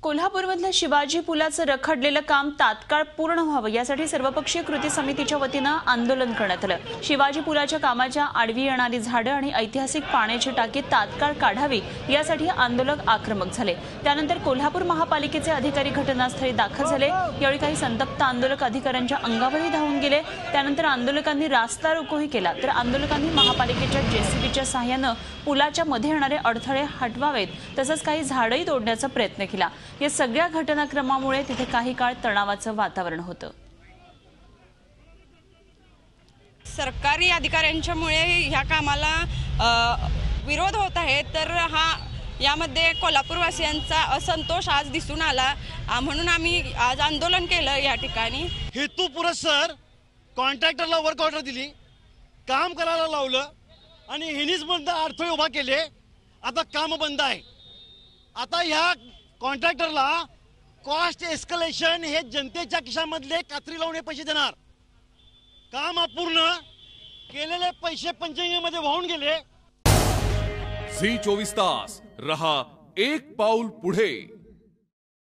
कोल्हापूरमधल्या शिवाजी पुलाचं रखडलेलं काम तात्काळ पूर्ण व्हावं यासाठी सर्वपक्षीय कृती समितीच्या वतीनं आंदोलन करण्यात आलं। शिवाजी पुलाच्या कामाच्या आडवी येणारी झाडं आणि ऐतिहासिक पाण्याची टाकी तात्काळ काढावी यासाठी आंदोलक आक्रमक झाले। त्यानंतर कोल्हापूर महापालिकेचे अधिकारी घटनास्थळी दाखल झाले। यावेळी काही संतप्त आंदोलक अधिकाऱ्यांच्या अंगावरही धावून गेले। त्यानंतर आंदोलकांनी रास्ता रोकोही केला, तर आंदोलकांनी महापालिकेच्या जेसीबीच्या सहाय्यानं पुलाच्या मध्ये येणारे अडथळे हटवावेत, तसंच काही झाडंही तोडण्याचा प्रयत्न केला। या सगळ्या घटनाक्रमामुळे तिथे काही काळ तणावाचं वातावरण होतं। सरकारी अधिकाऱ्यांच्यामुळे ह्या कामाला विरोध होत आहे, तर यामध्ये कोल्हापूरवासियांचा असंतोष आज दिसून आला, म्हणून आम्ही आज आंदोलन केलं। या ठिकाणी हेतू पुरस्सर कॉन्ट्रॅक्टरला वर्क ऑर्डर दिली, काम करायला लावलं आणि हिनीच बंद अडथळे उभा केले। आता काम बंद आहे। आता ह्या कॉन्ट्रॅक्टरला कॉस्ट एस्केलेशन हे जनतेच्या खिशामधले कात्री लावून पैसे देणार। काम अपूर्ण केलेले पैसे पंचगंगेमध्ये वाहून गेले। झी 24 तास रहा एक पाऊल पुढे।